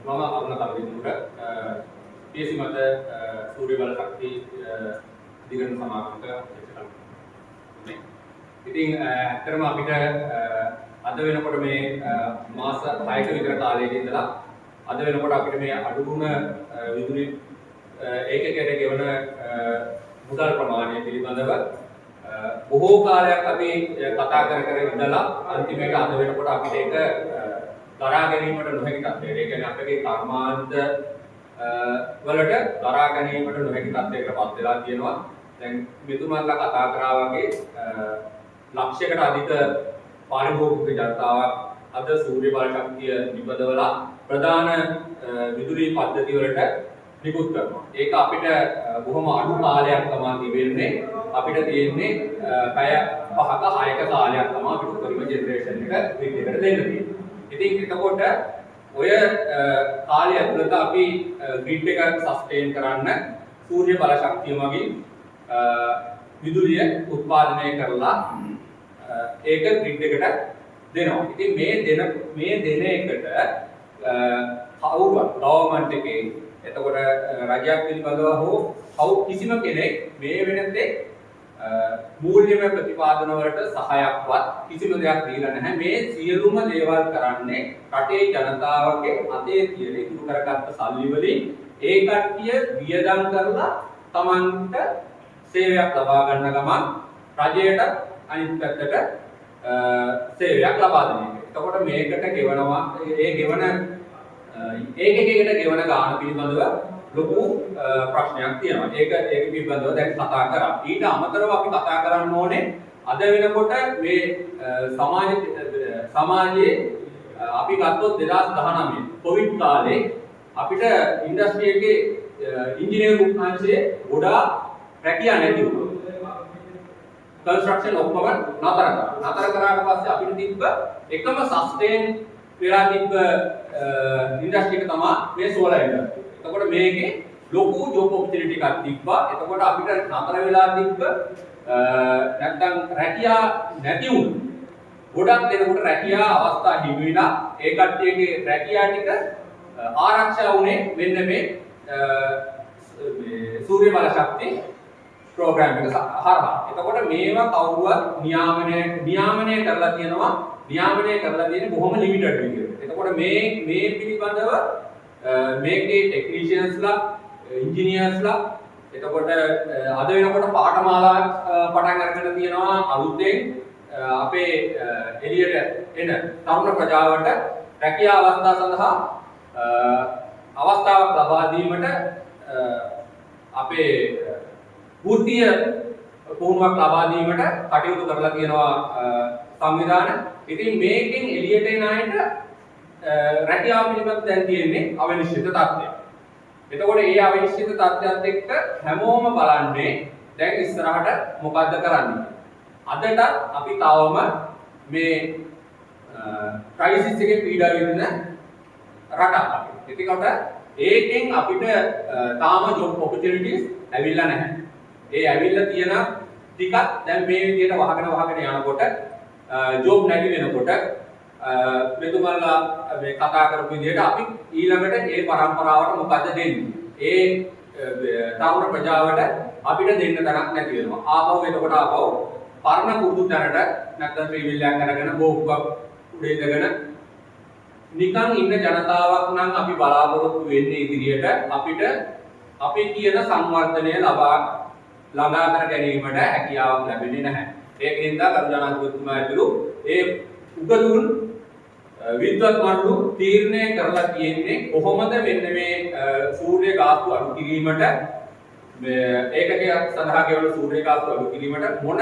මම අරුණ කවිඳුර PSC මත සූර්ය බල ශක්ති දිගන සමාගමක එක්කම. ඉතින් ඇත්තටම අපිට අද වෙනකොට මේ මාස 6ක විතර කාලයක ඉඳලා අද වෙනකොට අපිට මේ අඩුගුණ විදුලි ඒකකයට ගෙවන මුදල් ප්‍රමාණය පිළිබඳව බොහෝ කාලයක් අපි කතා කර ඉඳලා අන්තිමට අද වෙනකොට අපිට ඒක දරා ගැනීමට නොහැකි තත්ත්වයකට. ඒ කියන්නේ අපගේ කර්මාන්ත වලට දරා ගැනීමට නොහැකි තත්ත්වයකටපත් වෙලා තියෙනවා. දැන් මෙතුමන්ලා කතා කරා වගේ ලක්ෂයකට අධික පාරිභෝගික ජනතාවක් අද සූර්ය බල ශක්තිය නිපදවලා ප්‍රධාන විදුලි පද්ධති වලට නිකුත් කරනවා. ඒක අපිට බොහොම අඩු කාලයක් තමයි තිබෙන්නේ. අපිට තියෙන්නේ පැය 5ක 6ක කාලයක් තමයි අපිට උපරිම ජෙනරේෂන් එක ග්‍රිඩ් එකට දෙන්න තියෙන්නේ. ඉතින් එතකොට ඔය කාලය ඇතුළත අපි ග්‍රිඩ් එක සස්ටේන් කරන්න සූර්ය බල ශක්තිය මගින් විදුලිය උත්පාදනය කරලා ඒක ග්‍රිඩ් එකට දෙනවා. ඉතින් මේ දෙන එකට කවුරුත් ගවර්න්මන්ට් එකේ එතකොට රජයක් පිළිබඳව හෝ කිසිම කෙනෙක් මේ වෙනතේ මූල්‍යමය ප්‍රතිපාදන වලට සහයක්වත් කිසිම දෙයක් දීලා නැහැ. මේ සියලුම දේවල් කරන්නේ රටේ ජනතාවගේ අතේ තියෙන ඉතුරු කරගත්ත සල්ලි වලින් ඒ කට්ටිය වියදම් කරලා Tamanට සේවයක් ලබා ගන්න ගමන් රජයට අනිත් පැත්තට සේවයක් ලබා දෙන එක. එතකොට මේකට ගෙවනවා ඒ ගෙවන ඒකකයකට ගෙවන ගාණ පිළිබඳව ලොකු ප්‍රශ්නයක් තියෙනවා. ඒක පිළිබඳව දැන් කතා කරා. ඊට අමතරව අපි කතා කරන්න ඕනේ අද වෙනකොට මේ සමාජයේ අපි ගත්තොත් 2019 කොවිඩ් කාලේ අපිට ඉන්ඩස්ට්‍රි එකේ ඉංජිනේරු අංශයේ ගොඩාක් රැකියා නැති වුණා. කන්ස්ට්‍රක්ෂන් ඔක්කොම නතර කරා. නතර කරාට පස්සේ අපිට තිබ්බ එකම සස්ටේන් වෙලා තිබ්බ ඉන්ඩස්ට්‍රි එක තමයි මේ සෝලර් ඉන්ඩස්ට්‍රි. එතකොට මේකේ ලොකු ජොබ් ඔපචුනිටි එකක් තිබ්බා. එතකොට අපිට නතර වෙලා තිබ්බ නැත්නම් රැකියා නැති වුණා. ගොඩක් දෙනෙකුට රැකියා අවස්ථා හිමි වෙලා ඒ කට්ටියගේ රැකියා ටික ආරක්ෂා වුණේ මෙන්න මේ සූර්ය බල ශක්ති ප්‍රෝග්‍රෑම් එක හරහා. එතකොට මේවා කවුරුවත් නියාමනය කරලා තියෙනවා. නියාමනය කරලා තියෙන්නේ බොහොම ලිමිටඩ් විදිහට. එතකොට මේ පිළිබඳව මේකේ ටෙක්නීෂියන්ස්ලා ඉංජිනියර්ස්ලා එතකොට අද වෙනකොට පාඨමාලා පටන් අරගෙන තියෙනවා අලුතෙන් අපේ එළියට එන තරුණ ප්‍රජාවට රැකියා අවස්ථා සඳහා අවස්ථාවක් ලබා දීමට අපේ වෘත්තීය පුහුණුවක් ලබා දීමට කටයුතු කරලා තියෙනවා සංවිධාන. ඉතින් මේකෙන් එළියට එන අයට රැකියාව පිළිබඳව දැන් තියෙන්නේ අවිනිශ්චිත තත්ත්වයක්. එතකොට මේ අවිනිශ්චිත තත්ත්වයත් එක්ක හැමෝම බලන්නේ දැන් ඉස්සරහට මොකද්ද කරන්නේ. අදට අපි තවම මේ ක්‍රයිසිස් එකේ පීඩා විඳින රටක් අපි. එතකොට ඒකෙන් අපිට තාම ජොබ් ඔපචුනිටිස් ඇවිල්ලා නැහැ. ඒ ඇවිල්ලා තියෙන ටිකක් දැන් මේ විදිහට වහගෙන යනකොට ජොබ් නැති වෙනකොට මෙතුමන්ලා මේ කතා කරපු විදිහට අපි ඊළඟට ඒ පරම්පරාවට මොකද දෙන්නේ? ඒ තරුණ ප්‍රජාවට අපිට දෙන්න තරක් නැති වෙනවා. ආපහු එතකොට පරණ කුරුදු තැනට නැත්නම් ත්‍රිවිල්ලයක් අරගෙන බෝක්කක් උඩ ඉඳගෙන නිකන් ඉන්න ජනතාවක් නම් අපි බලාපොරොත්තු වෙන්නේ ඉදිරියට අපිට අපි කියන සංවර්ධනය ළඟා කර ගැනීමට හැකියාවක් ලැබෙන්නේ නැහැ. ඒකින්ද කරුණානායකතුමා ඇතුළු ඒ උගතුන් විද්වත් මණ්ඩල තීරණය කරලා තියෙන්නේ කොහොමද මෙන්න මේ සූර්ය ගාස්තු අඩු කිරීමට ඒකකයක් සඳහා ගෙවන සූර්ය ගාස්තු අඩු කිරීමට මොන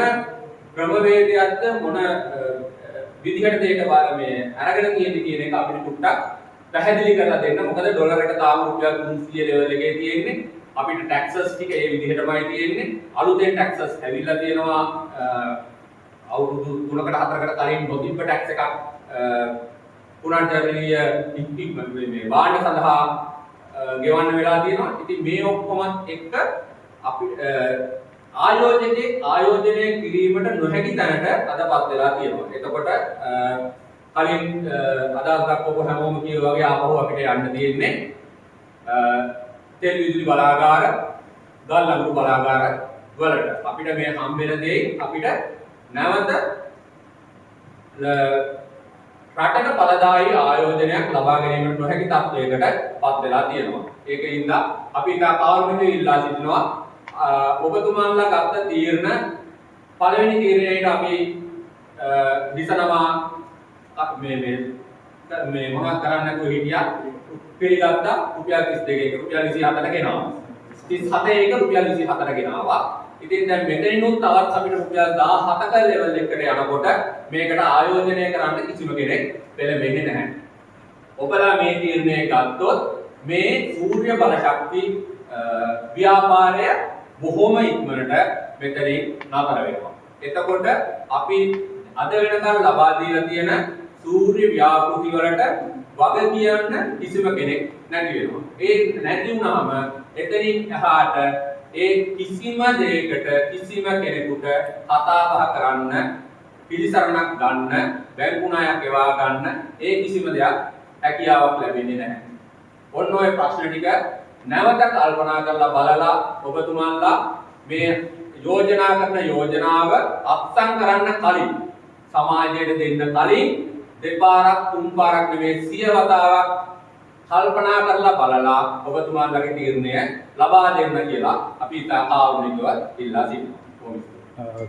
ක්‍රමවේදයක්ද මොන විදිහටද ඒක මේ අරගෙන තියෙන්නේ කියන එක අපිට ටුට්ටක් පැහැදිලි කරලා දෙන්න. මොකද ඩොලර් එක තාම රුපියල් 300 ලෙවල් එකේ තියෙන්නේ. අපිට ටැක්සස් ටික ඒ විදිහටමයි තියෙන්නේ. අලුතෙන් ටැක්සස් ඇවිල්ලා තියෙනවා අවුරුදු 3කට 4කට කලින් නොතිබ්බ ටැක්ස් එකක් පුනර්ජනනීය මේ වාහන සඳහා ගෙවන්න වෙලා තියෙනවා. ඉතින් මේ ඔක්කොමත් එක්ක අපි ආයෝජනය කිරීමට නොහැකි තැනට අදපත් වෙලා තියෙනවා. එතකොට කලින් අදහස් දක්වපු හැමෝම කියෝ වගේ ආපහු අපිට යන්න තියෙන්නේ තෙල් විදුලි බලාගාර, ගල් අඟුරු බලාගාර වලට. අපිට මේ හම්බෙන දේ අපිට නැවත රටක ඵලදායී ආයෝජනයක් ලබා ගැනීමට නොහැකි තත්ත්වයකට පත් වෙලා තියෙනවා. ඒකින්ද අපි ඉතා කාරුණිකව ඉල්ලා සිටිනවා ඔබතුමාලා ගත්ත තීරණ පළවෙනි තීරණයට අපි දිසනවා මේ මොනවද කරන්න නැතුව හිටියා පිළිගත්තා රුපියල් 32ක රුපියල් 24ට ගෙනාවා 37 එක රුපියල් 24ට ගෙනාවා. ඉතින් දැන් මෙතනිනුත් තවත් අපිට රුපියල් 17ක ලෙවල් එකකට යනකොට මේකට ආයෝජනය කරන්න කිසිම කෙනෙක් පෙළඹෙන්නේ නැහැ. ඔබලා මේ තීරණය ගත්තොත් මේ සූර්ය බල ශක්ති ව්‍යාපාරය බොහොම ඉක්මනට මෙතනින් නතර වෙනවා. එතකොට අපි අද වෙනකන් ලබා දීලා තියෙන සූර්ය ව්‍යාපෘති වලට වග කියන්න කිසිම කෙනෙක් නැති වෙනවා. ඒ නැති වුණාම එතනින් එහාට ඒ කිසිම දෙයකට කිසිම කෙනෙකුට කතා බහ කරන්න, පිළිසරණක් ගන්න, බැංකු ණයක් ගෙවා ගන්න ඒ කිසිම දෙයක් හැකියාවක් ලැබෙන්නේ නැහැ. ඔන්න ඔය ප්‍රශ්න ටික නැවත කල්පනා කරලා බලලා ඔබතුමාලා මේ යෝජනා කරන යෝජනාව අත්සන් කරන්න කලින් සමාජයට දෙන්න කලින් දෙපාරක් තුන් පාරක් නෙමෙයි 100 වතාවක් කල්පනා කරලා බලලා ඔබතුමාලගේ තීරණය ලබා දෙන්න කියලා අපි ඉතා කාරුණිකව ඉල්ලා සිටිනවා.